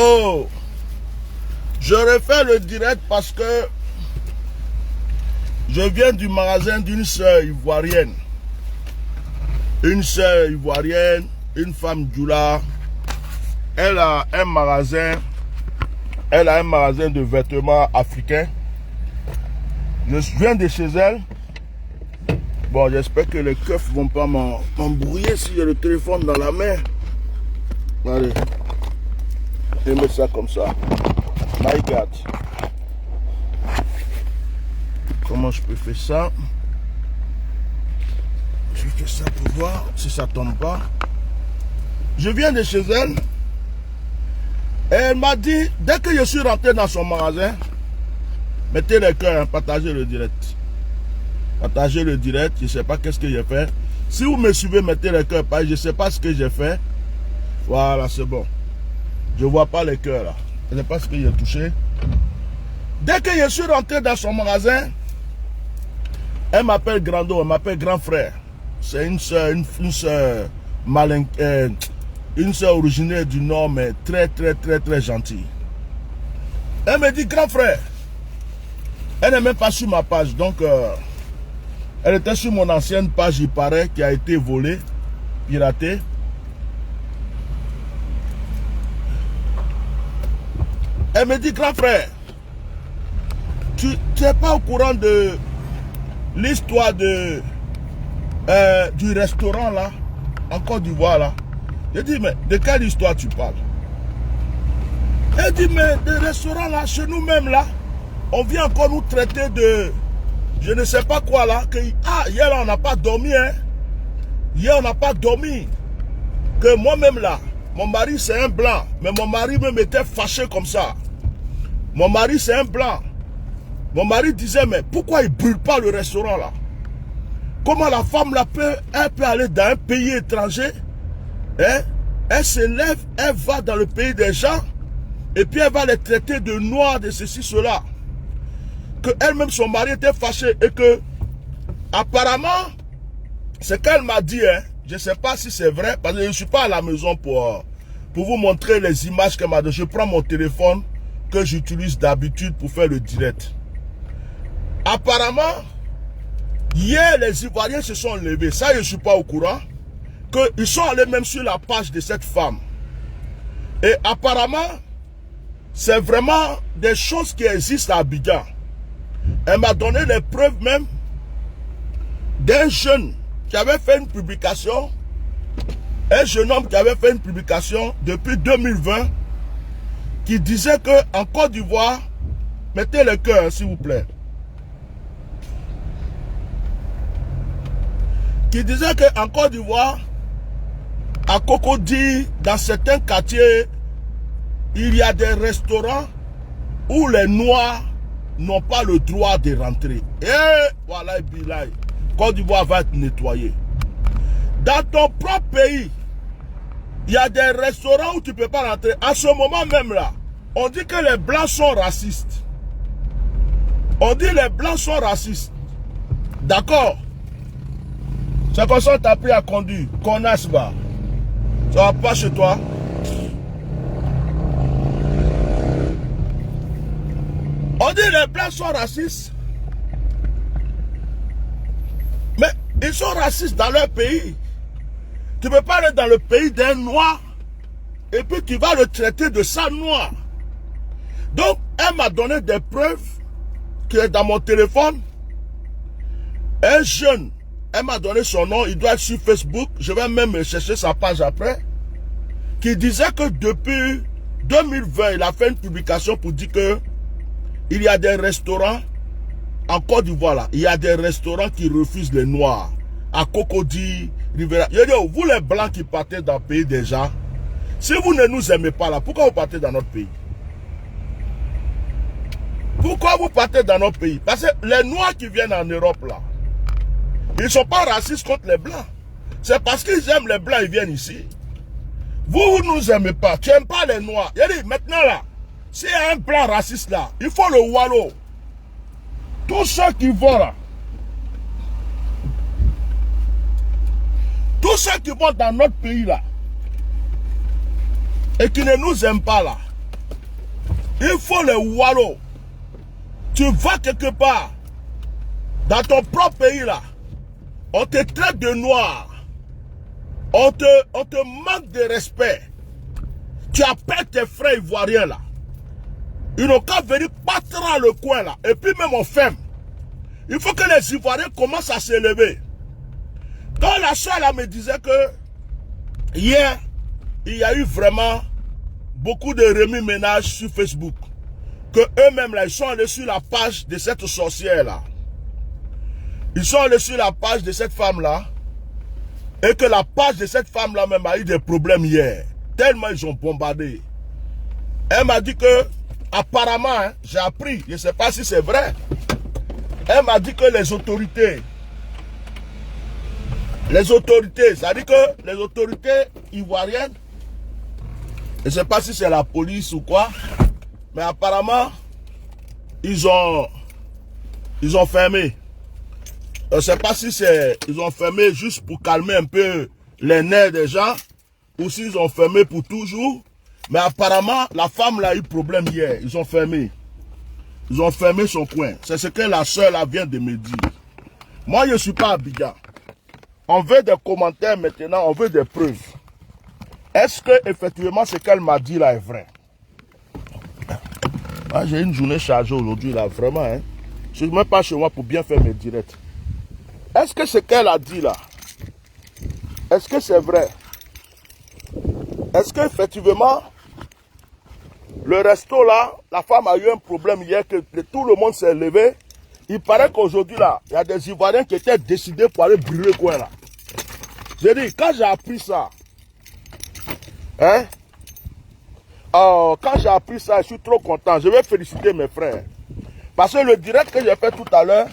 Oh, je refais le direct parce que je viens du magasin d'une sœur ivoirienne. Une sœur ivoirienne, une femme djoula. Elle a un magasin de vêtements africains. Je viens de chez elle. Bon, j'espère que les keufs vont pas m'embrouiller si j'ai le téléphone dans la main. Allez, je mets ça comme ça. My God. Comment je peux faire ça? Je fais ça pour voir si ça tombe pas. Je viens de chez elle. Et elle m'a dit, dès que je suis rentré dans son magasin, mettez les cœurs, partagez le direct. Partagez le direct, je ne sais pas qu'est-ce que j'ai fait. Si vous me suivez, mettez les cœurs, je ne sais pas ce que j'ai fait. Voilà, c'est bon. Je ne vois pas les cœurs là. Je ne sais pas ce que j'ai touché. Dès que je suis rentré dans son magasin, elle m'appelle Grando, elle m'appelle grand frère. C'est une soeur originaire du Nord, mais très gentille. Elle me dit, grand frère, elle n'est même pas sur ma page, donc elle était sur mon ancienne page, il paraît, qui a été volée, piratée. Elle me dit, grand frère, tu n'es pas au courant de l'histoire du restaurant là, en Côte d'Ivoire là. Je dis, mais de quelle histoire tu parles? Elle dit, mais le restaurant là, chez nous-mêmes là, on vient encore nous traiter de, je ne sais pas quoi là, que, hier là, on n'a pas dormi, hein. Hier, on n'a pas dormi. Que moi-même là, mon mari c'est un blanc, mais mon mari même était fâché comme ça. Mon mari c'est un blanc. Mon mari disait, mais pourquoi il ne brûle pas le restaurant là? Comment la femme là elle peut aller dans un pays étranger, hein? Elle se lève, elle va dans le pays des gens, et puis elle va les traiter de noirs, de ceci, cela. Que elle-même, son mari était fâché, et que, apparemment, c'est qu'elle m'a dit, hein, je ne sais pas si c'est vrai, parce que je ne suis pas à la maison pour vous montrer les images qu'elle m'a données. Je prends mon téléphone, que j'utilise d'habitude pour faire le direct. Apparemment, hier, les Ivoiriens se sont levés. Ça, je ne suis pas au courant. Qu'ils sont allés même sur la page de cette femme. Et apparemment, c'est vraiment des choses qui existent à Abidjan. Elle m'a donné les preuves même d'un jeune qui avait fait une publication. Un jeune homme qui avait fait une publication depuis 2020 qui disait qu'en Côte d'Ivoire, mettez le cœur s'il vous plaît. Qui disait qu'en Côte d'Ivoire, à Cocody, dans certains quartiers, il y a des restaurants où les Noirs n'ont pas le droit de rentrer. Et voilà, Bilay, Côte d'Ivoire va être nettoyée. Dans ton propre pays, il y a des restaurants où tu ne peux pas rentrer. À ce moment même là, on dit que les Blancs sont racistes. On dit que les Blancs sont racistes. D'accord? C'est comme ça que tu as appris à conduire. Connasse, bah. Ça va pas chez toi. On dit que les Blancs sont racistes. Mais ils sont racistes dans leur pays. Tu ne peux pas aller dans le pays d'un noir et puis tu vas le traiter de ça noir. Donc, elle m'a donné des preuves qui est dans mon téléphone. Un jeune, elle m'a donné son nom, il doit être sur Facebook. Je vais même chercher sa page après. Qui disait que depuis 2020, il a fait une publication pour dire que il y a des restaurants en Côte d'Ivoire là. Il y a des restaurants qui refusent les noirs. À Cocody, Rivera. Je dis, vous les blancs qui partez dans le pays des gens, si vous ne nous aimez pas là, pourquoi vous partez dans notre pays? Pourquoi vous partez dans notre pays? Parce que les noirs qui viennent en Europe là, ils ne sont pas racistes contre les blancs. C'est parce qu'ils aiment les blancs, ils viennent ici. Vous ne nous aimez pas. Tu n'aimes pas les noirs. Il dit, maintenant là, s'il y a un blanc raciste là, il faut le wallo. Tous ceux qui vont là, tous ceux qui vont dans notre pays là, et qui ne nous aiment pas là, Il faut les wallow. Tu vas quelque part, dans ton propre pays là, on te traite de noir. On te manque de respect. Tu appelles tes frères ivoiriens là. Ils n'ont qu'à venir battre dans le coin là. Et puis même on ferme. Il faut que les Ivoiriens commencent à s'élever. Quand la soeur là me disait que hier, il y a eu vraiment beaucoup de remue-ménage sur Facebook. Que eux-mêmes là, ils sont allés sur la page de cette sorcière là. Ils sont allés sur la page de cette femme là. Et que la page de cette femme là même a eu des problèmes hier. Tellement ils ont bombardé. Elle m'a dit que, apparemment, hein, j'ai appris, je ne sais pas si c'est vrai. Elle m'a dit que les autorités, c'est-à-dire que les autorités ivoiriennes, je ne sais pas si c'est la police ou quoi, mais apparemment, ils ont fermé. Je ne sais pas si ils ont fermé juste pour calmer un peu les nerfs des gens, ou s'ils ont fermé pour toujours. Mais apparemment, la femme là a eu problème hier. Ils ont fermé. Ils ont fermé son coin. C'est ce que la soeur là vient de me dire. Moi, je ne suis pas à Abidjan. On veut des commentaires maintenant, on veut des preuves. Est-ce que effectivement ce qu'elle m'a dit là est vrai? Ah, j'ai une journée chargée aujourd'hui là, vraiment. Hein? Je ne suis même pas chez moi pour bien faire mes directs. Est-ce que ce qu'elle a dit là, est-ce que c'est vrai? Est-ce qu'effectivement, le resto là, la femme a eu un problème hier que tout le monde s'est levé. Il paraît qu'aujourd'hui là, il y a des Ivoiriens qui étaient décidés pour aller brûler le coin là. J'ai dit, quand j'ai appris ça, hein, quand j'ai appris ça, je suis trop content. Je vais féliciter mes frères. Parce que le direct que j'ai fait tout à l'heure,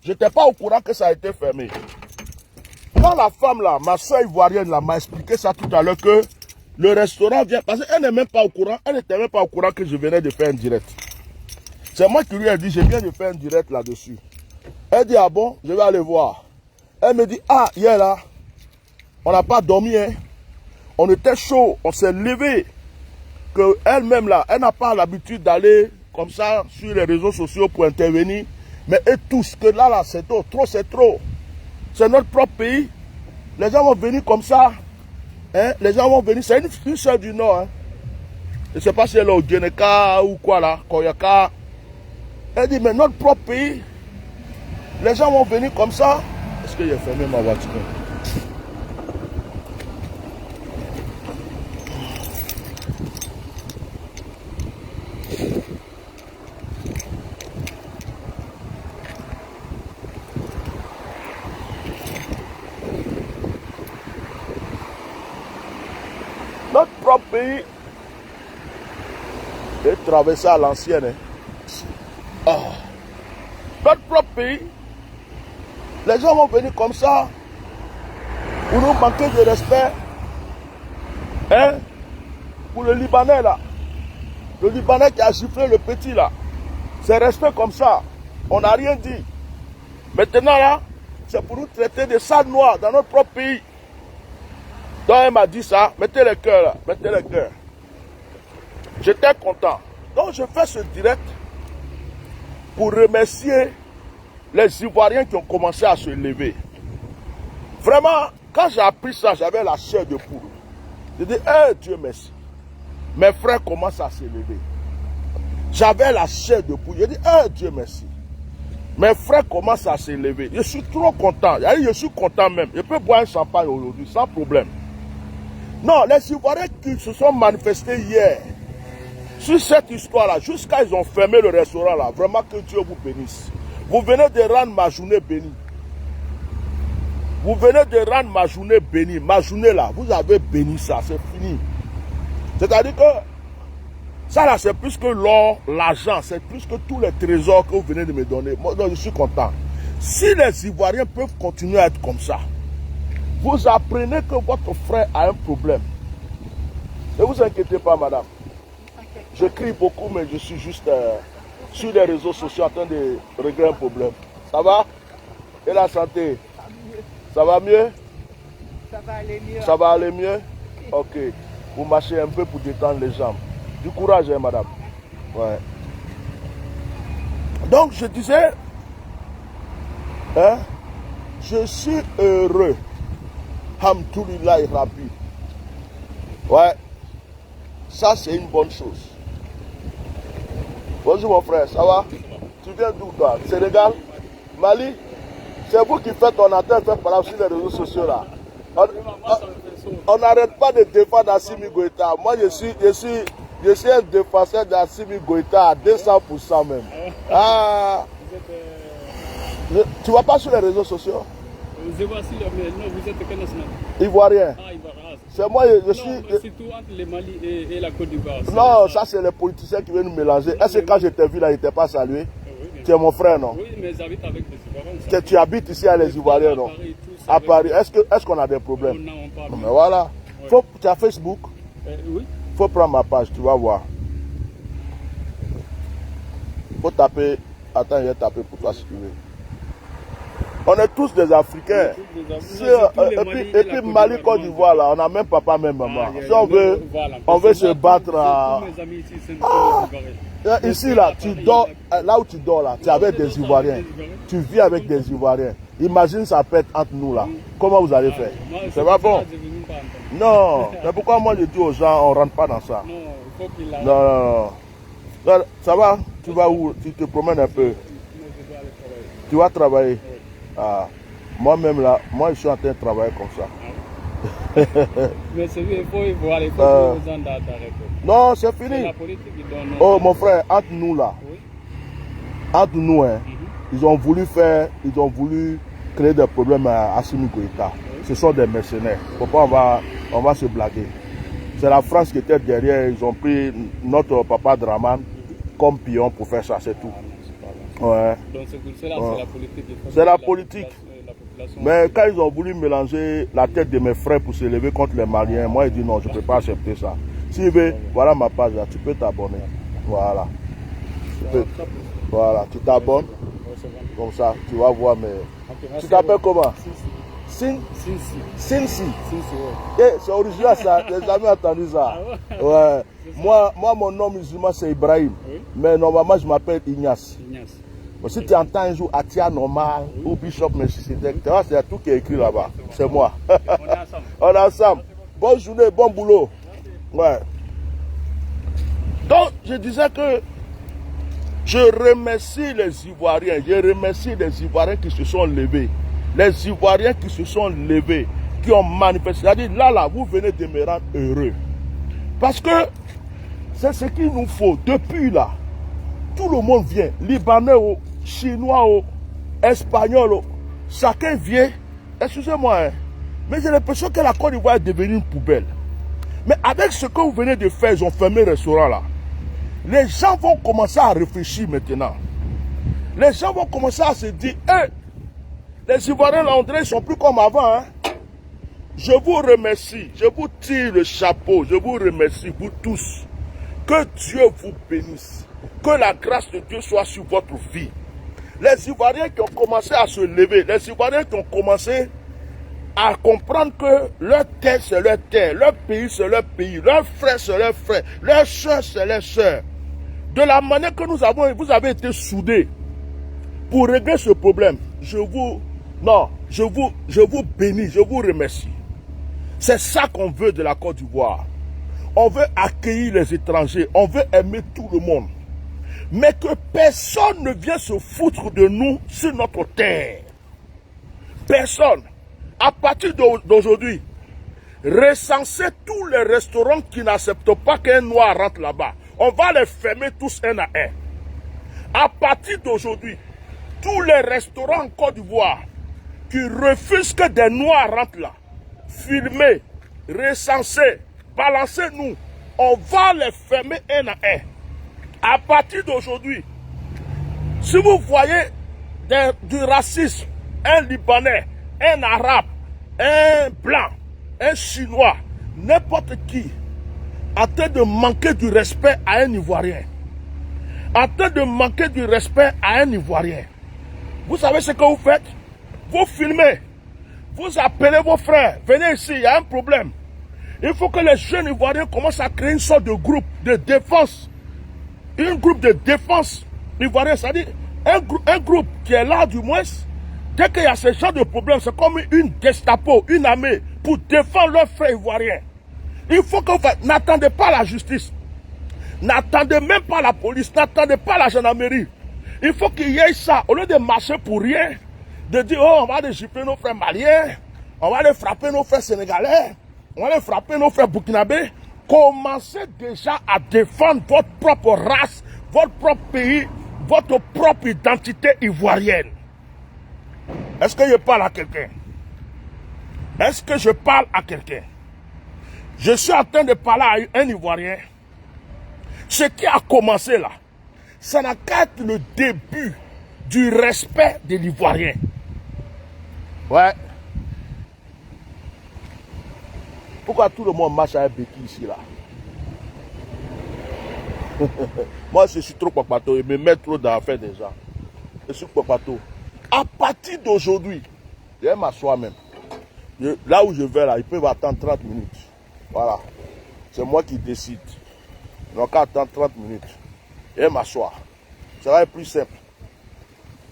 je n'étais pas au courant que ça a été fermé. Quand la femme là, ma soeur ivoirienne là, m'a expliqué ça tout à l'heure que le restaurant vient, parce qu'elle n'est même pas au courant, elle n'était même pas au courant que je venais de faire un direct. C'est moi qui lui ai dit, je viens de faire un direct là-dessus. Elle dit, ah bon, je vais aller voir. Elle me dit, ah, hier là, on n'a pas dormi, hein. On était chaud, on s'est levé. Que elle-même là, elle n'a pas l'habitude d'aller comme ça sur les réseaux sociaux pour intervenir. Mais eux tous, que là, c'est trop, c'est trop. C'est notre propre pays. Les gens vont venir comme ça. Hein? Les gens vont venir. C'est une soeur du Nord. Hein? Je ne sais pas si elle est au Guénéka ou quoi là, Koyaka. Elle dit, mais notre propre pays, les gens vont venir comme ça. Est-ce que j'ai fermé ma voiture? Notre propre pays est traversé à l'ancienne. Hein? Oh. Notre propre pays, les gens vont venir comme ça pour nous manquer de respect. Hein? Pour le Libanais là, le Libanais qui a giflé le petit là, c'est respect comme ça. On n'a rien dit. Maintenant là, c'est pour nous traiter de sales noirs dans notre propre pays. Donc elle m'a dit ça, mettez les cœurs là, mettez les cœurs. J'étais content. Donc je fais ce direct pour remercier les Ivoiriens qui ont commencé à se lever. Vraiment, quand j'ai appris ça, j'avais la chair de poule. J'ai dit, hey, Dieu merci. Mes frères commencent à se lever. J'avais la chair de poule. J'ai dit, hey, Dieu merci. Mes frères commencent à se lever. Je suis trop content. Je suis content même. Je peux boire un champagne aujourd'hui sans problème. Non, les Ivoiriens qui se sont manifestés hier, sur cette histoire-là, jusqu'à ils ont fermé le restaurant là, vraiment que Dieu vous bénisse. Vous venez de rendre ma journée bénie. Vous venez de rendre ma journée bénie. Ma journée là, vous avez béni ça, c'est fini. C'est-à-dire que ça là, c'est plus que l'or, l'argent, c'est plus que tous les trésors que vous venez de me donner. Moi, je suis content. Si les Ivoiriens peuvent continuer à être comme ça, vous apprenez que votre frère a un problème. Ne vous inquiétez pas, madame. Je crie beaucoup, mais je suis juste sur les réseaux sociaux en train de régler un problème. Ça va? Et la santé? Ça va mieux? Ça va aller mieux. Ça va aller mieux? Ok. Vous marchez un peu pour détendre les jambes. Du courage, hein, madame. Ouais. Donc je disais, hein, je suis heureux. Hamdoulilah Rabbi. Ouais. Ça c'est une bonne chose. Bonjour mon frère, ça va? Tu viens d'où toi? Sénégal? Mali? C'est vous qui faites ton antenne fait par sur les réseaux sociaux là. On n'arrête pas de défendre Assimi Goïta. Moi je suis un défenseur d'Assimi Goïta à 200% même. Ah, tu ne vas pas sur les réseaux sociaux? Je vois si non, vous êtes quelle nationalité? Ivoirien. Ah, Ivoirien. C'est moi, je suis. Non, surtout entre le Mali et la Côte d'Ivoire. Non, ça c'est les politiciens qui viennent nous mélanger. Est-ce que quand je t'ai vu là, il ne t'a pas salué? Oui, tu es mon frère, non? Oui, mais j'habite avec les Ivoiriens. Tu habites ici à les Ivoiriens, non? À Paris. Est-ce qu'on a des problèmes? Non, on parle. Mais voilà. Ouais. Tu as Facebook? Oui. Faut prendre ma page, tu vas voir. Faut taper. Attends, je vais taper pour toi si tu veux. On est tous des Africains. Et puis Mali, Côte d'Ivoire, là, on n'a même papa, même maman. Si on veut se battre à... Ici, là, tu dors, là où tu dors, là, tu es avec des Ivoiriens. Tu vis avec des Ivoiriens. Imagine ça pète entre nous, là. Comment vous allez faire? C'est pas bon. Non, c'est pourquoi moi je dis aux gens, on ne rentre pas dans ça. Non. Ça va? Tu vas où? Tu te promènes un peu? Tu vas travailler? Ah, moi-même là, moi je suis en train de travailler comme ça. Mais c'est il faut voir, il faut que les gens d'arrêter. Non, c'est fini. La politique, ils donnent... Oh mon frère, entre nous là, oui. Entre nous, hein, ils ont voulu créer des problèmes à Assimi Goïta. Oui. Ce sont des mercenaires. Pourquoi on va se blaguer? C'est la France qui était derrière, ils ont pris notre papa Draman comme pion pour faire ça, c'est tout. Ouais. Donc c'est la politique. C'est la politique. Mais quand ils ont voulu mélanger la tête de mes frères pour se lever contre les Maliens, moi je dis non, je ne peux pas accepter ça. Si veux, voilà ma page là, tu peux t'abonner. Voilà. Voilà, tu t'abonnes. Comme ça, tu vas voir mes... Tu t'appelles comment? Sinsi. C'est original ça, j'ai jamais entendu ça. Ouais. Moi, mon nom musulman c'est Ibrahim. Mais normalement je m'appelle Ignace. Mais si tu entends un jour Atia Normal ou Bishop Melchisedec, c'est tout qui est écrit là-bas. C'est moi. On est ensemble. Bonne journée, bon boulot. Ouais. Donc, je disais que je remercie les Ivoiriens. Je remercie les Ivoiriens qui se sont levés. Les Ivoiriens qui se sont levés, qui ont manifesté. C'est-à-dire, là, vous venez de me rendre heureux. Parce que c'est ce qu'il nous faut. Depuis là, tout le monde vient. Libanais, Chinois, Espagnols, chacun vient. Excusez-moi, hein, mais j'ai l'impression que la Côte d'Ivoire est devenue une poubelle. Mais avec ce que vous venez de faire, ils ont fermé le restaurant là. Les gens vont commencer à réfléchir maintenant. Les gens vont commencer à se dire, hey, les Ivoiriens là, on dirait, ils ne sont plus comme avant. Hein. Je vous remercie, je vous tire le chapeau, je vous remercie, vous tous. Que Dieu vous bénisse. Que la grâce de Dieu soit sur votre vie. Les Ivoiriens qui ont commencé à se lever, les Ivoiriens qui ont commencé à comprendre que leur terre c'est leur terre, leur pays c'est leur pays, leurs frères c'est leurs frères, leurs soeurs c'est leurs soeurs. De la manière que vous avez été soudés pour régler ce problème, je vous bénis, je vous remercie. C'est ça qu'on veut de la Côte d'Ivoire. On veut accueillir les étrangers, on veut aimer tout le monde. Mais que personne ne vienne se foutre de nous sur notre terre. Personne. À partir d'aujourd'hui, recensez tous les restaurants qui n'acceptent pas qu'un noir rentre là-bas. On va les fermer tous un à un. À partir d'aujourd'hui, tous les restaurants en Côte d'Ivoire qui refusent que des noirs rentrent là, filmez, recensez, balancez-nous. On va les fermer un à un. À partir d'aujourd'hui, si vous voyez du racisme, un Libanais, un Arabe, un Blanc, un Chinois, n'importe qui, en train de manquer du respect à un Ivoirien, en train de manquer du respect à un Ivoirien, vous savez ce que vous faites? Vous filmez, vous appelez vos frères, venez ici, il y a un problème. Il faut que les jeunes Ivoiriens commencent à créer une sorte de groupe de défense un groupe de défense ivoirien, c'est-à-dire un groupe qui est là du moins, dès qu'il y a ce genre de problème, c'est comme une Gestapo, une armée, pour défendre leurs frères ivoiriens. Il faut que vous n'attendez pas la justice, n'attendez même pas la police, n'attendez pas la gendarmerie. Il faut qu'il y ait ça, au lieu de marcher pour rien, de dire, oh, on va aller gifler nos frères maliens, on va aller frapper nos frères sénégalais, on va aller frapper nos frères burkinabés. Commencez déjà à défendre votre propre race, votre propre pays, votre propre identité ivoirienne. Est-ce que je parle à quelqu'un? Est-ce que je parle à quelqu'un? Je suis en train de parler à un Ivoirien. Ce qui a commencé là, ça n'a qu'à être le début du respect de l'Ivoirien. Ouais. Pourquoi tout le monde marche avec béquille ici là? Moi je suis trop papato, il me met trop dans l'affaire déjà. Je suis papato. À partir d'aujourd'hui, je vais m'asseoir même. Là où je vais là, ils peuvent attendre 30 minutes. Voilà. C'est moi qui décide. Donc attendre 30 minutes. Je vais m'asseoir. Ça va être plus simple.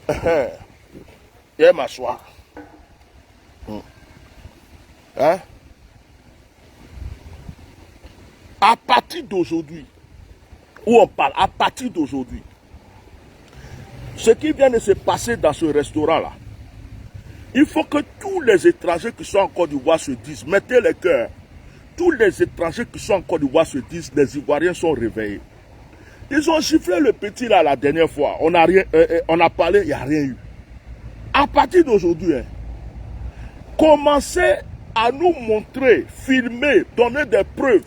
Je vais m'asseoir. Hein? À partir d'aujourd'hui, où on parle, à partir d'aujourd'hui, ce qui vient de se passer dans ce restaurant-là, il faut que tous les étrangers qui sont en Côte d'Ivoire se disent, mettez les cœurs, tous les étrangers qui sont en Côte d'Ivoire se disent, les Ivoiriens sont réveillés. Ils ont giflé le petit là la dernière fois, on a parlé, il n'y a rien eu. À partir d'aujourd'hui, commencez à nous montrer, filmer, donner des preuves.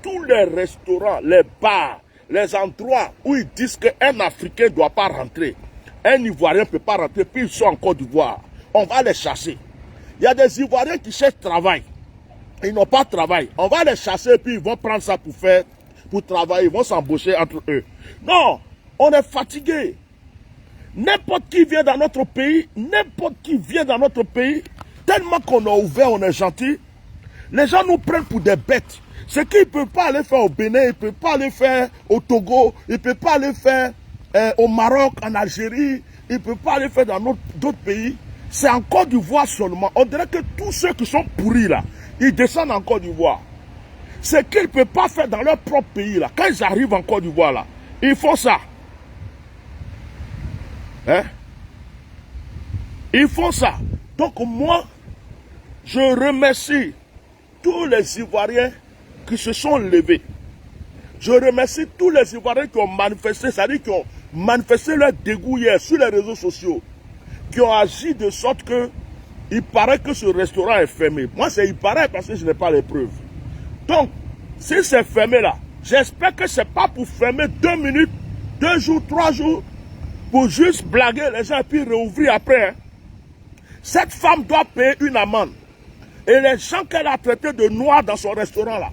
Tous les restaurants, les bars, les endroits où ils disent qu'un Africain ne doit pas rentrer, un Ivoirien ne peut pas rentrer, puis ils sont en Côte d'Ivoire. On va les chasser. Il y a des Ivoiriens qui cherchent travail. Ils n'ont pas de travail. On va les chasser, puis ils vont prendre ça pour travailler. Ils vont s'embaucher entre eux. Non, on est fatigué. N'importe qui vient dans notre pays, tellement qu'on a ouvert, on est gentil, les gens nous prennent pour des bêtes. Ce qu'ils ne peuvent pas aller faire au Bénin, ils ne peuvent pas aller faire au Togo, ils ne peuvent pas aller faire au Maroc, en Algérie, ils ne peuvent pas aller faire dans d'autres pays. C'est en Côte d'Ivoire seulement. On dirait que tous ceux qui sont pourris là, ils descendent en Côte d'Ivoire. Ce qu'ils ne peuvent pas faire dans leur propre pays là, quand ils arrivent en Côte d'Ivoire là, ils font ça. Hein? Ils font ça. Donc moi, je remercie tous les Ivoiriens qui se sont levés. Je remercie tous les Ivoiriens qui ont manifesté, c'est-à-dire qui ont manifesté leur dégoût hier sur les réseaux sociaux, qui ont agi de sorte que il paraît que ce restaurant est fermé. Moi, c'est il paraît parce que je n'ai pas les preuves. Donc, si c'est fermé là, j'espère que ce n'est pas pour fermer 2 minutes, 2 jours, 3 jours, pour juste blaguer les gens et puis réouvrir après. Hein. Cette femme doit payer une amende. Et les gens qu'elle a traités de noirs dans son restaurant là,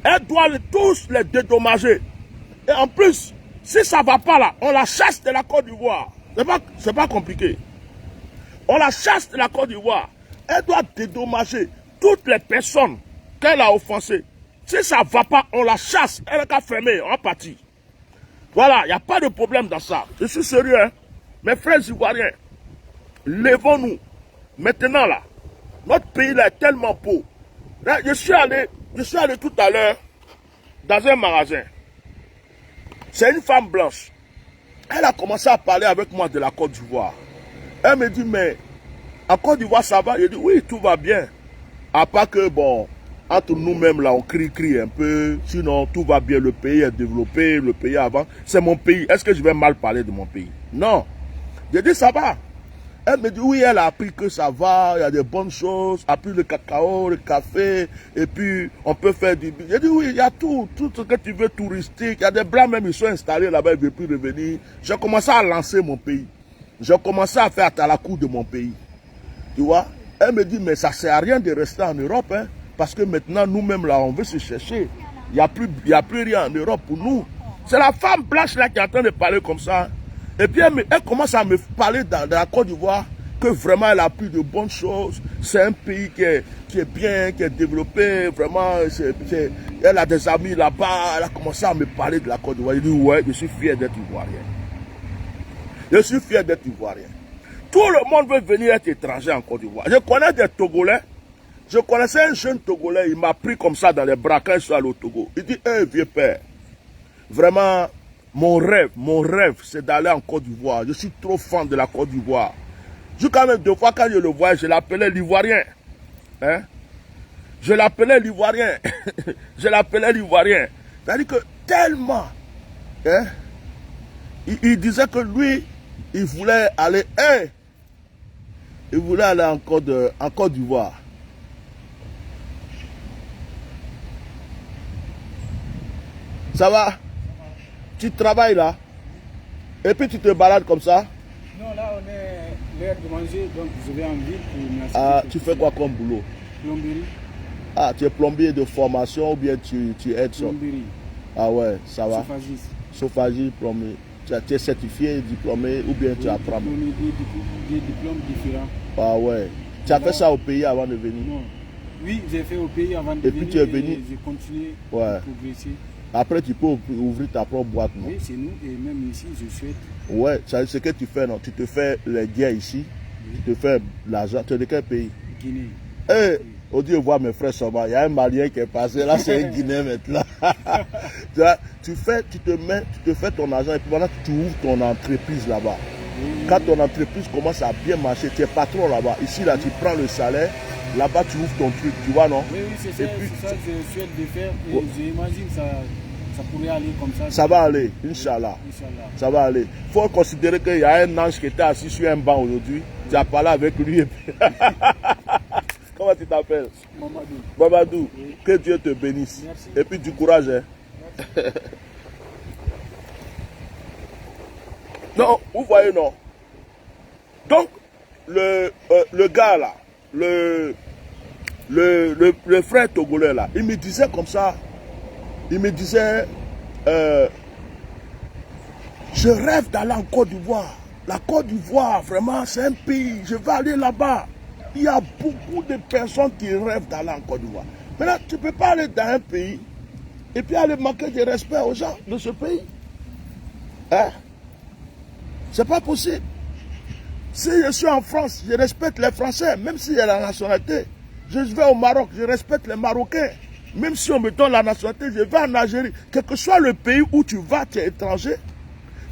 elle doit tous les dédommager. Et en plus, si ça ne va pas là, on la chasse de la Côte d'Ivoire. C'est pas compliqué. On la chasse de la Côte d'Ivoire. Elle doit dédommager toutes les personnes qu'elle a offensées. Si ça ne va pas, on la chasse. Elle est qu'à fermer, on va partir. Voilà, il n'y a pas de problème dans ça. Je suis sérieux, hein. Mes frères ivoiriens, levons-nous. Maintenant là, notre pays là est tellement pauvre. Là, je suis allé tout à l'heure dans un magasin. C'est une femme blanche. Elle a commencé à parler avec moi de la Côte d'Ivoire. Elle me dit, mais en Côte d'Ivoire ça va? Je dis, oui, tout va bien. À part que, bon, entre nous-mêmes là, on crie un peu. Sinon, tout va bien. Le pays est développé, le pays avance. C'est mon pays. Est-ce que je vais mal parler de mon pays? Non. Je dis, ça va. Elle me dit, oui, elle a appris que ça va, il y a des bonnes choses, appris le cacao, le café, et puis on peut faire du... J'ai dit, oui, il y a tout ce que tu veux touristique, il y a des blancs même, ils sont installés là-bas, ils ne veulent plus revenir. J'ai commencé à lancer mon pays. J'ai commencé à faire à la cour de mon pays. Tu vois? Elle me dit, mais ça ne sert à rien de rester en Europe, hein, parce que maintenant, nous-mêmes là, on veut se chercher. Il n'y a plus rien en Europe pour nous. C'est la femme blanche là qui est en train de parler comme ça. Et puis elle commence à me parler dans la Côte d'Ivoire que vraiment elle a appris de bonnes choses. c'est un pays qui est bien, qui est développé, vraiment, elle a des amis là-bas, elle a commencé à me parler de la Côte d'Ivoire. Il dit, ouais, je suis fier d'être ivoirien. Je suis fier d'être ivoirien. Tout le monde veut venir être étranger en Côte d'Ivoire. Je connais des Togolais. Je connaissais un jeune Togolais, il m'a pris comme ça dans les bras quand je suis allé au Togo. Il dit, hey, vieux père, vraiment, mon rêve, c'est d'aller en Côte d'Ivoire. Je suis trop fan de la Côte d'Ivoire. Jusqu'à même 2 fois, quand je le voyais, je l'appelais l'Ivoirien. Hein? Je l'appelais l'Ivoirien. Je l'appelais l'Ivoirien. C'est-à-dire que tellement, hein, il disait que lui, il voulait aller, il voulait aller en Côte d'Ivoire. Ça va? Tu travailles là? Et puis tu te balades comme ça? Non, là on est l'heure de manger, donc je vais en ville pour m'assister. Ah, tu fais quoi comme boulot? Plomberie. Ah, tu es plombier de formation ou bien tu aides ça? Plomberie. Ah ouais, ça va? Chauffagiste. Chauffagiste, plombier. Tu es certifié, diplômé ou bien tu apprends? Des diplômes différents. Ah ouais. Tu as fait ça au pays avant de venir? Non. Oui, j'ai fait au pays avant de venir. Et puis tu es venu? J'ai continué Ouais. à progresser. Après, tu peux ouvrir ta propre boîte, non? Oui, c'est nous, et même ici, je souhaite. Ouais, c'est ce que tu fais, non? Tu te fais les guerres ici, Oui. tu te fais l'argent. Tu es de quel pays? Guinée. Eh, au Dieu, voir mes frères seulement. Il y a un Malien qui est passé, là, c'est un Guinéen maintenant. Tu vois, tu te fais ton argent et puis maintenant, tu ouvres ton entreprise là-bas. Oui. Quand ton entreprise commence à bien marcher, tu es patron là-bas. Ici, là, tu prends le salaire. Là-bas, tu ouvres ton truc, tu vois, non? Oui, oui, c'est ça, puis, c'est ça que je souhaite de faire. Et Ouais. j'imagine que ça pourrait aller comme ça. Ça va aller, Inch'Allah. Inch'Allah. Ça va aller. Il faut considérer qu'il y a un ange qui était assis sur un banc aujourd'hui. Tu as parlé avec lui. Et puis... Comment tu t'appelles? Mamadou. Mamadou, Oui. que Dieu te bénisse. Merci. Et puis du courage. Hein? Non, vous voyez, non? Donc, le gars là, le frère togolais là, il me disait comme ça, il me disait, je rêve d'aller en Côte d'Ivoire. La Côte d'Ivoire, vraiment, c'est un pays, je vais aller là-bas. Il y a beaucoup de personnes qui rêvent d'aller en Côte d'Ivoire. Maintenant, tu ne peux pas aller dans un pays et puis aller manquer de respect aux gens de ce pays. Hein? C'est pas possible. Si je suis en France, je respecte les Français, même s'il y a la nationalité. Je vais au Maroc, je respecte les Marocains. Même si on me donne la nationalité, je vais en Algérie. Quel que soit le pays où tu vas, tu es étranger,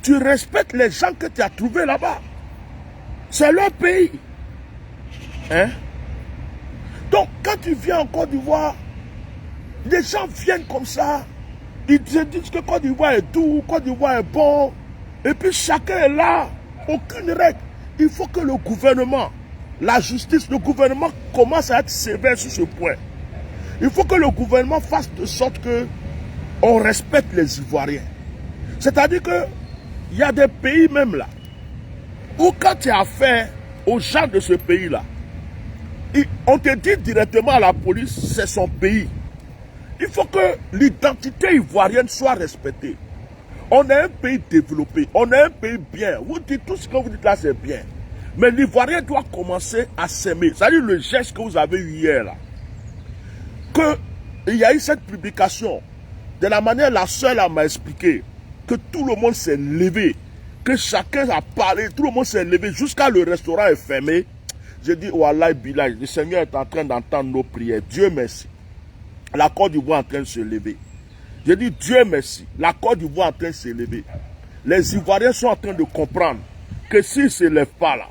tu respectes les gens que tu as trouvés là-bas. C'est leur pays. Hein? Donc, quand tu viens en Côte d'Ivoire, les gens viennent comme ça. Ils te disent que Côte d'Ivoire est doux, Côte d'Ivoire est bon. Et puis chacun est là. Aucune règle. Il faut que le gouvernement, la justice, le gouvernement commence à être sévère sur ce point. Il faut que le gouvernement fasse de sorte que on respecte les Ivoiriens. C'est-à-dire que il y a des pays même là, où quand tu as affaire aux gens de ce pays-là, on te dit directement à la police, c'est son pays. Il faut que l'identité ivoirienne soit respectée. On est un pays développé, on est un pays bien. Vous dites tout ce que vous dites là, c'est bien. Mais l'Ivoirien doit commencer à s'aimer. C'est-à-dire le geste que vous avez eu hier là. Il y a eu cette publication. De la manière la seule m'a expliqué que tout le monde s'est levé. Que chacun a parlé, tout le monde s'est levé jusqu'à le restaurant est fermé. J'ai dit, oh Allah, Billah, le Seigneur est en train d'entendre nos prières. Dieu merci. La Côte d'Ivoire est en train de se lever. J'ai dit, Dieu merci. La Côte d'Ivoire est en train de se lever. Les Ivoiriens sont en train de comprendre que s'ils ne se lèvent pas là,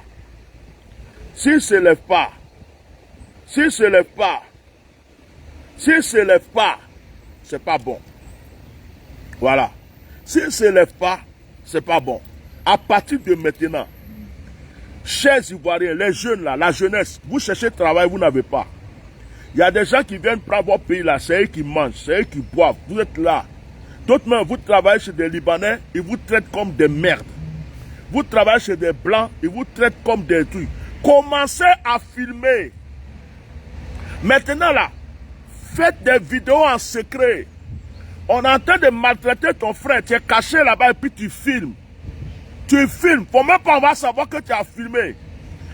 s'ils ne se lèvent pas, s'ils ne se lèvent pas, s'ils ne se lèvent pas, c'est pas bon. Voilà. S'ils ne se lèvent pas, c'est pas bon. À partir de maintenant, chers Ivoiriens, les jeunes là, la jeunesse, vous cherchez travail, vous n'avez pas. Il y a des gens qui viennent prendre votre pays là, c'est eux qui mangent, c'est eux qui boivent. Vous êtes là. D'autres même, vous travaillez chez des Libanais, ils vous traitent comme des merdes. Vous travaillez chez des Blancs, ils vous traitent comme des trucs. Commencez à filmer. Maintenant là, faites des vidéos en secret. On est en train de maltraiter ton frère, tu es caché là-bas et puis tu filmes. Tu filmes, faut même pas on va savoir que tu as filmé.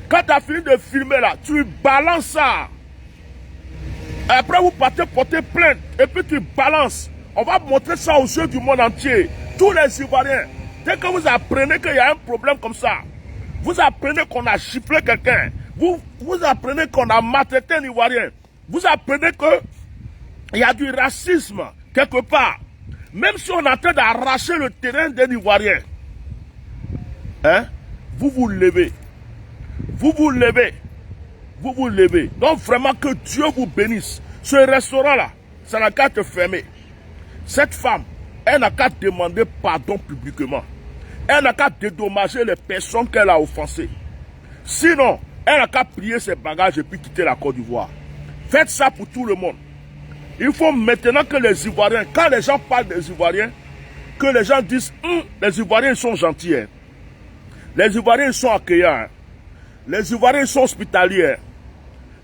Quand tu as fini de filmer là, tu balances ça. Après, vous partez porter plainte. Et puis tu balances. On va montrer ça aux yeux du monde entier. Tous les Ivoiriens. Dès que vous apprenez qu'il y a un problème comme ça, vous apprenez qu'on a giflé quelqu'un, vous apprenez qu'on a maltraité un Ivoirien, vous apprenez qu'il y a du racisme quelque part, même si on est en train d'arracher le terrain d'un Ivoirien, hein, vous vous levez. Vous vous levez. Vous vous levez. Donc vraiment que Dieu vous bénisse. Ce restaurant-là, ça n'a qu'à te fermer. Cette femme, elle n'a qu'à demander pardon publiquement. Elle n'a qu'à dédommager les personnes qu'elle a offensées. Sinon, elle n'a qu'à plier ses bagages et puis quitter la Côte d'Ivoire. Faites ça pour tout le monde. Il faut maintenant que les Ivoiriens, quand les gens parlent des Ivoiriens, que les gens disent, les Ivoiriens sont gentils. Hein. Les Ivoiriens sont accueillants. Hein. Les Ivoiriens sont hospitaliers. Hein.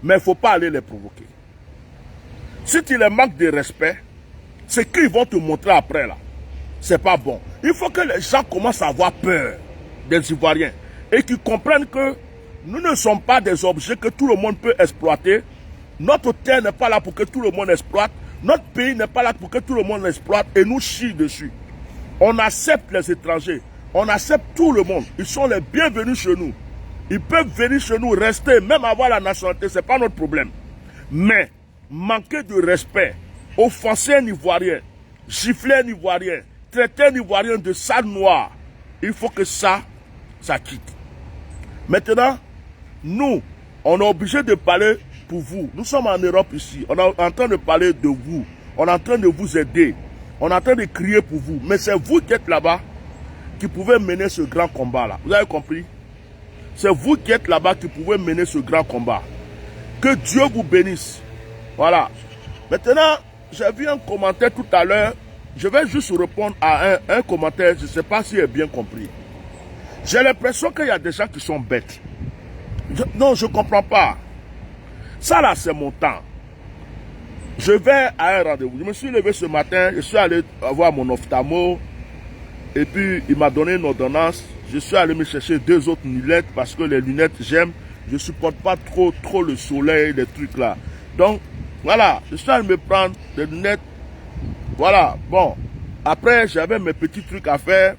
Mais il ne faut pas aller les provoquer. Si tu les manques de respect, c'est qu'ils vont te montrer après là. C'est pas bon. Il faut que les gens commencent à avoir peur des Ivoiriens et qu'ils comprennent que nous ne sommes pas des objets que tout le monde peut exploiter. Notre terre n'est pas là pour que tout le monde exploite. Notre pays n'est pas là pour que tout le monde exploite et nous chie dessus. On accepte les étrangers. On accepte tout le monde. Ils sont les bienvenus chez nous. Ils peuvent venir chez nous, rester, même avoir la nationalité. Ce n'est pas notre problème. Mais manquer de respect, offenser un Ivoirien, gifler un Ivoirien, traiter un Ivoirien de sale noir, il faut que ça quitte. Maintenant, nous, on est obligé de parler pour vous. Nous sommes en Europe ici. On est en train de parler de vous. On est en train de vous aider. On est en train de crier pour vous. Mais c'est vous qui êtes là-bas qui pouvez mener ce grand combat-là. Vous avez compris? C'est vous qui êtes là-bas qui pouvez mener ce grand combat. Que Dieu vous bénisse. Voilà. Maintenant, j'ai vu un commentaire tout à l'heure. Je vais juste répondre à un commentaire. Je ne sais pas s'il est bien compris. J'ai l'impression qu'il y a des gens qui sont bêtes. Non, je ne comprends pas. Ça là, c'est mon temps. Je vais à un rendez-vous. Je me suis levé ce matin. Je suis allé voir mon ophtalmo. Et puis, il m'a donné une ordonnance. Je suis allé me chercher 2 autres lunettes parce que les lunettes, j'aime. Je ne supporte pas trop le soleil, les trucs là. Donc, voilà. Je suis allé me prendre des lunettes. Voilà. Bon. Après, j'avais mes petits trucs à faire.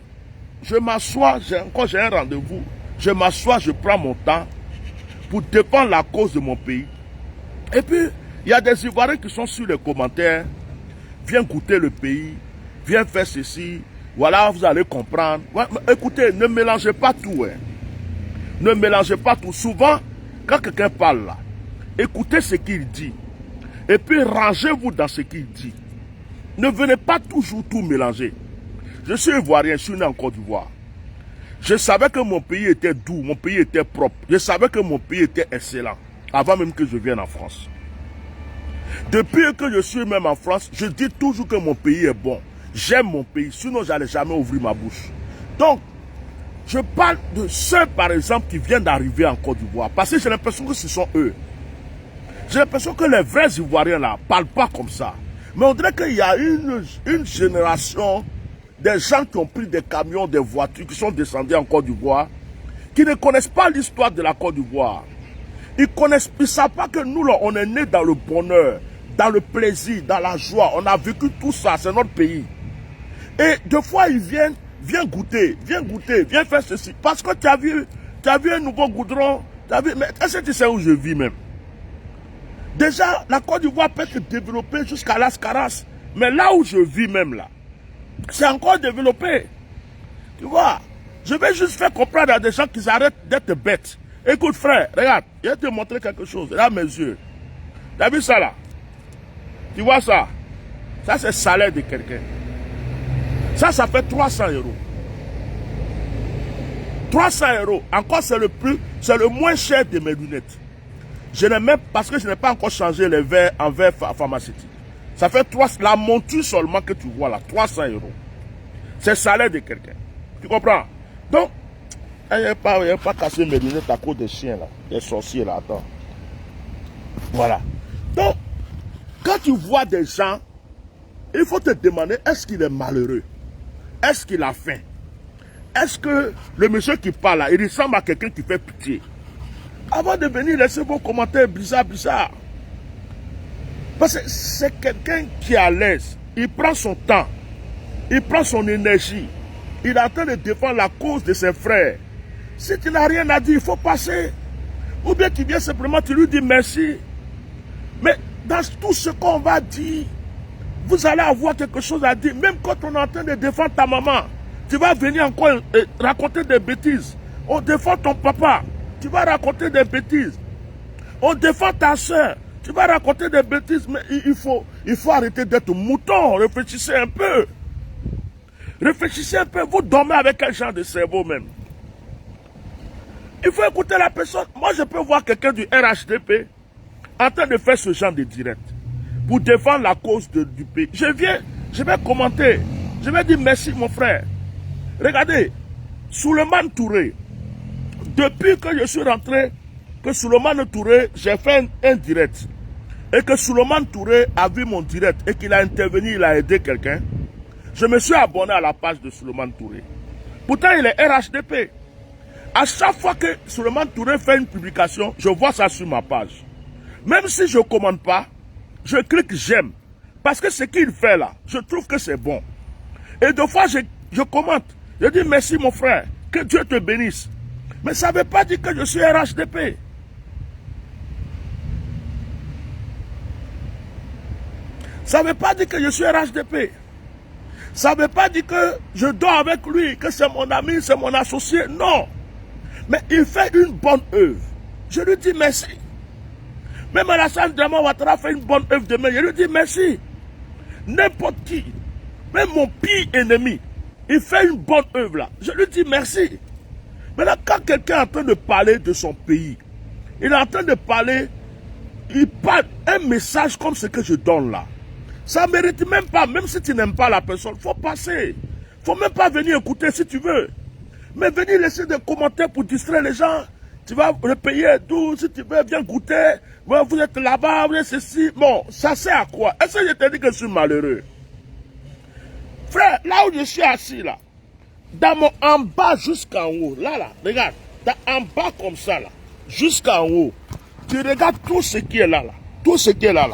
Je m'assois. J'ai un rendez-vous. Je m'assois, je prends mon temps pour défendre la cause de mon pays. Et puis, il y a des Ivoiriens qui sont sur les commentaires. Viens goûter le pays. Viens faire ceci. Voilà, vous allez comprendre. Écoutez, ne mélangez pas tout. Hein. Ne mélangez pas tout. Souvent, quand quelqu'un parle là, écoutez ce qu'il dit. Et puis, rangez-vous dans ce qu'il dit. Ne venez pas toujours tout mélanger. Je suis Ivoirien, je suis né en Côte d'Ivoire. Je savais que mon pays était doux, mon pays était propre. Je savais que mon pays était excellent, avant même que je vienne en France. Depuis que je suis même en France, je dis toujours que mon pays est bon. J'aime mon pays, sinon je n'allais jamais ouvrir ma bouche. Donc, je parle de ceux, par exemple, qui viennent d'arriver en Côte d'Ivoire. Parce que j'ai l'impression que ce sont eux. J'ai l'impression que les vrais Ivoiriens là ne parlent pas comme ça. Mais on dirait qu'il y a une génération des gens qui ont pris des camions, des voitures, qui sont descendus en Côte d'Ivoire, qui ne connaissent pas l'histoire de la Côte d'Ivoire. Ils ne savent pas que nous, là, on est nés dans le bonheur, dans le plaisir, dans la joie. On a vécu tout ça, c'est notre pays. Et deux fois, ils viennent, viens goûter, viens faire ceci. Parce que tu as vu un nouveau goudron, mais est-ce que tu sais où je vis même? Déjà, la Côte d'Ivoire peut être développée jusqu'à Las Caras. Mais là où je vis même là, c'est encore développé. Tu vois, je vais juste faire comprendre à des gens qu'ils arrêtent d'être bêtes. Écoute frère, regarde, je vais te montrer quelque chose. Regarde mes yeux. Tu as vu ça là? Tu vois ça? Ça c'est le salaire de quelqu'un. Ça fait 300 €. 300 €. Encore c'est le moins cher de mes lunettes. Je n'ai même, parce que je n'ai pas encore changé les verres en verre pharmaceutique. Ça fait la monture seulement que tu vois là, 300 €. C'est le salaire de quelqu'un. Tu comprends? Donc, il n'y a pas cassé mes lunettes à cause des chiens là, des sorciers là, attends. Voilà. Donc, quand tu vois des gens, il faut te demander, est-ce qu'il est malheureux? Est-ce qu'il a faim? Est-ce que le monsieur qui parle là, il ressemble à quelqu'un qui fait pitié? Avant de venir laisser vos commentaires bizarres. Parce que c'est quelqu'un qui est à l'aise. Il prend son temps. Il prend son énergie. Il est en train de défendre la cause de ses frères. Si tu n'as rien à dire, il faut passer. Ou bien tu viens simplement, tu lui dis merci. Mais dans tout ce qu'on va dire, vous allez avoir quelque chose à dire. Même quand on est en train de défendre ta maman, tu vas venir encore raconter des bêtises. On défend ton papa, tu vas raconter des bêtises. On défend ta soeur, tu vas raconter des bêtises. Mais il faut arrêter d'être mouton. Réfléchissez un peu. Réfléchissez un peu. Vous dormez avec quel genre de cerveau même? Il faut écouter la personne. Moi, je peux voir quelqu'un du RHDP en train de faire ce genre de direct pour défendre la cause du pays. Je vais commenter. Je vais dire merci, mon frère. Regardez, Souleymane Touré, depuis que je suis rentré, que Souleymane Touré, j'ai fait un direct, et que Souleymane Touré a vu mon direct et qu'il a intervenu, il a aidé quelqu'un, je me suis abonné à la page de Souleymane Touré. Pourtant, il est RHDP. À chaque fois que Souleymane Touré fait une publication, je vois ça sur ma page. Même si je ne commande pas, je clique j'aime. Parce que ce qu'il fait là, je trouve que c'est bon. Et deux fois, je commente. Je dis merci mon frère, que Dieu te bénisse. Mais ça ne veut pas dire que je suis RHDP. Ça ne veut pas dire que je suis RHDP. Ça ne veut pas dire que je dors avec lui, que c'est mon ami, c'est mon associé. Non. Mais il fait une bonne œuvre. Je lui dis merci. Même Alassane Draman Ouattara fait une bonne œuvre demain. Je lui dis merci. N'importe qui, même mon pire ennemi, il fait une bonne œuvre là. Je lui dis merci. Maintenant, quand quelqu'un est en train de parler de son pays, il est en train de parler, il parle un message comme ce que je donne là. Ça ne mérite même pas, même si tu n'aimes pas la personne, il faut passer. Il ne faut même pas venir écouter si tu veux. Mais venir laisser des commentaires pour distraire les gens. Tu vas le payer tout, si tu veux, viens goûter. Vous êtes là-bas, vous êtes ceci. Bon, ça sert à quoi? Est-ce que je te dis que je suis malheureux? Frère, là où je suis assis là, en bas jusqu'en haut, là, regarde, en bas comme ça là, jusqu'en haut, tu regardes tout ce qui est là, tout ce qui est là,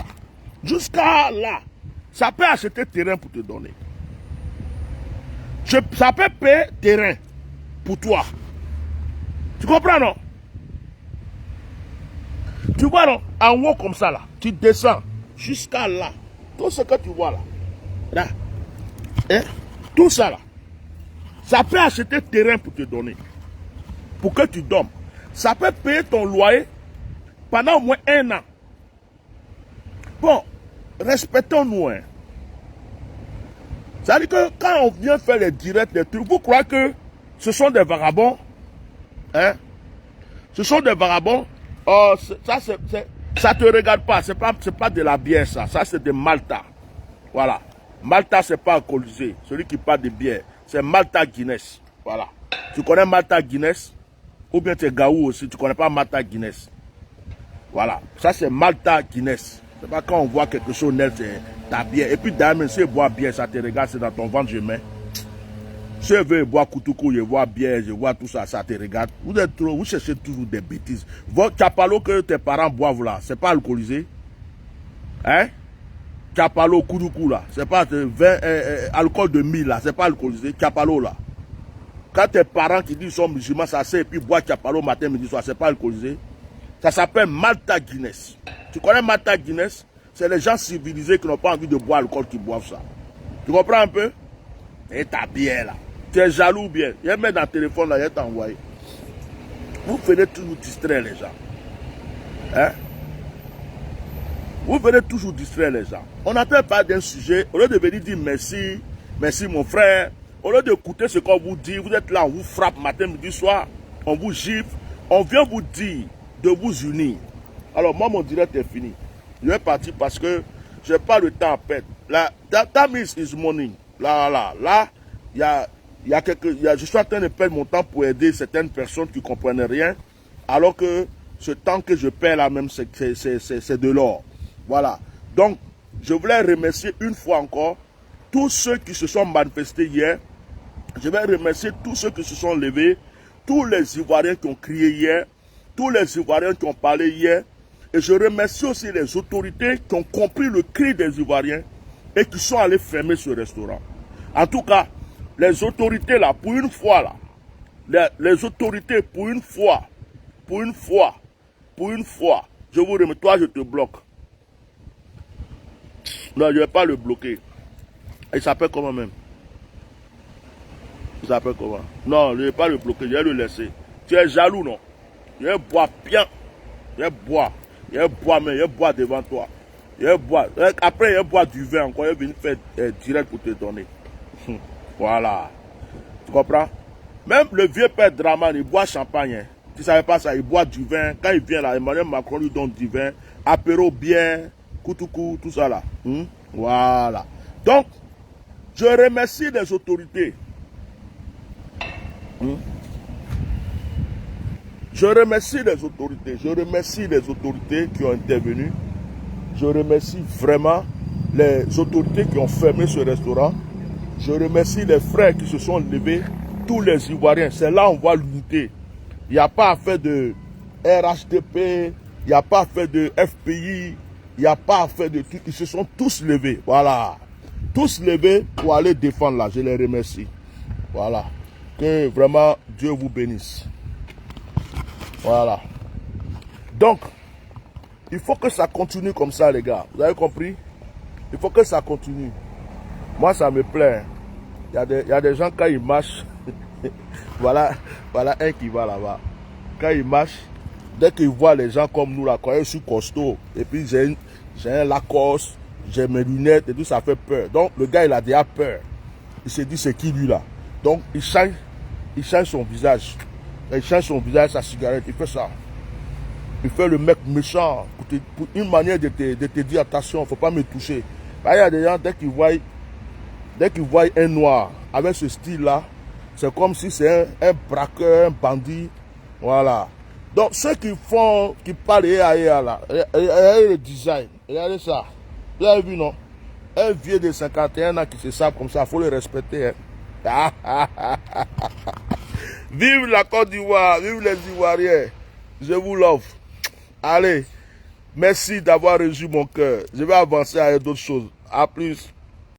jusqu'à là, ça peut acheter terrain pour te donner. Ça peut payer terrain pour toi. Tu comprends, non? Tu vois, non? En haut comme ça, là, tu descends jusqu'à là. Tout ce que tu vois là, là, hein? Tout ça là, ça peut acheter terrain pour te donner. Pour que tu dormes. Ça peut payer ton loyer pendant au moins 1 an. Bon, respectons-nous. Hein. Ça veut dire que quand on vient faire les directs, les trucs, vous croyez que ce sont des vagabonds? Hein? Ce sont des vagabonds. Oh, ça te regarde pas. C'est pas de la bière, ça. Ça, c'est de Malta. Voilà. Malta, c'est pas alcoolisé. Celui qui parle de bière, c'est Malta Guinness. Voilà. Tu connais Malta Guinness? Ou bien tu es Gaou aussi, tu connais pas Malta Guinness. Voilà. Ça, c'est Malta Guinness. C'est pas quand on voit quelque chose net, c'est ta bière. Et puis, d'ailleurs, si tu bois bière, ça te regarde, c'est dans ton ventre, je mets. Si je veux boire koutoukou, je vois bière, je vois tout ça, ça te regarde. Vous cherchez toujours des bêtises. Votre chapalo que tes parents boivent là, c'est pas alcoolisé? Hein? Chapalo, koudoukou là, c'est pas alcool de 1000 là, c'est pas alcoolisé. Chapalo là. Quand tes parents qui disent qu'ils sont musulmans, ça sait, et puis boivent chapalo matin, midi, soir, c'est pas alcoolisé. Ça s'appelle Malta Guinness. Tu connais Malta Guinness? C'est les gens civilisés qui n'ont pas envie de boire l'alcool qui boivent ça. Tu comprends un peu? Et ta bière là. Tu es jaloux bien. Il y a mis dans le téléphone là, il t'a envoyé. Vous venez toujours distraire les gens. Hein? Vous venez toujours distraire les gens. On n'entend pas d'un sujet. Au lieu de venir dire merci, merci mon frère. Au lieu d'écouter ce qu'on vous dit, vous êtes là, on vous frappe matin, midi, soir. On vous gifle. On vient vous dire de vous unir. Alors moi, mon direct est fini. Je vais partir parce que je n'ai pas le temps à perdre. Là, that means is morning. Là, je suis en train de perdre mon temps pour aider certaines personnes qui ne comprennent rien, alors que ce temps que je perds là même, c'est de l'or. Voilà. Donc, je voulais remercier une fois encore tous ceux qui se sont manifestés hier. Je vais remercier tous ceux qui se sont levés, tous les Ivoiriens qui ont crié hier, tous les Ivoiriens qui ont parlé hier. Et je remercie aussi les autorités qui ont compris le cri des Ivoiriens et qui sont allés fermer ce restaurant. En tout cas, les autorités là, pour une fois là, les autorités pour une fois, je vous remercie, toi je te bloque. Non, je ne vais pas le bloquer. Il s'appelle comment même? Il s'appelle comment? Non, je ne vais pas le bloquer, je vais le laisser. Tu es jaloux, non? Je vais boire bien. Je vais boire, mais je vais boire devant toi. Je vais boire. Après, je vais boire du vin encore, je vais venir faire direct pour te donner. Voilà. Tu comprends? Même le vieux père Draman, il boit champagne. Hein. Tu ne savais pas ça, il boit du vin. Quand il vient là, Emmanuel Macron lui donne du vin. Apéro bien, koutoukou, tout ça là. Voilà. Donc, je remercie les autorités. Je remercie les autorités. Je remercie les autorités qui ont intervenu. Je remercie vraiment les autorités qui ont fermé ce restaurant. Je remercie les frères qui se sont levés, tous les Ivoiriens. C'est là où on voit l'unité. Il n'y a pas à faire de RHDP, il n'y a pas à faire de FPI, il n'y a pas à faire de tout. Ils se sont tous levés. Voilà. Tous levés pour aller défendre là. Je les remercie. Voilà. Que vraiment Dieu vous bénisse. Voilà. Donc, il faut que ça continue comme ça, les gars. Vous avez compris? Il faut que ça continue. Moi, ça me plaît. Il y a des gens, quand ils marchent, voilà un qui va là-bas. Quand ils marchent, dès qu'ils voient les gens comme nous, là, quand je suis costaud, et puis j'ai un Lacoste, j'ai mes lunettes, et tout, ça fait peur. Donc, le gars, il a déjà peur. Il se dit, c'est qui lui, là? Donc, il change son visage. Il change son visage, sa cigarette, il fait ça. Il fait le mec méchant pour une manière de te dire attention, il ne faut pas me toucher. Il y a des gens, dès qu'ils voient un noir avec ce style-là, c'est comme si c'est un braqueur, un bandit. Voilà. Donc ceux qui parlent là, regardez le design, regardez ça. Vous avez vu, non? Un vieux de 51 ans qui se sape comme ça, il faut le respecter. Hein? Vive la Côte d'Ivoire, vive les Ivoiriens. Je vous love. Allez, merci d'avoir reçu mon cœur. Je vais avancer à d'autres choses. À plus.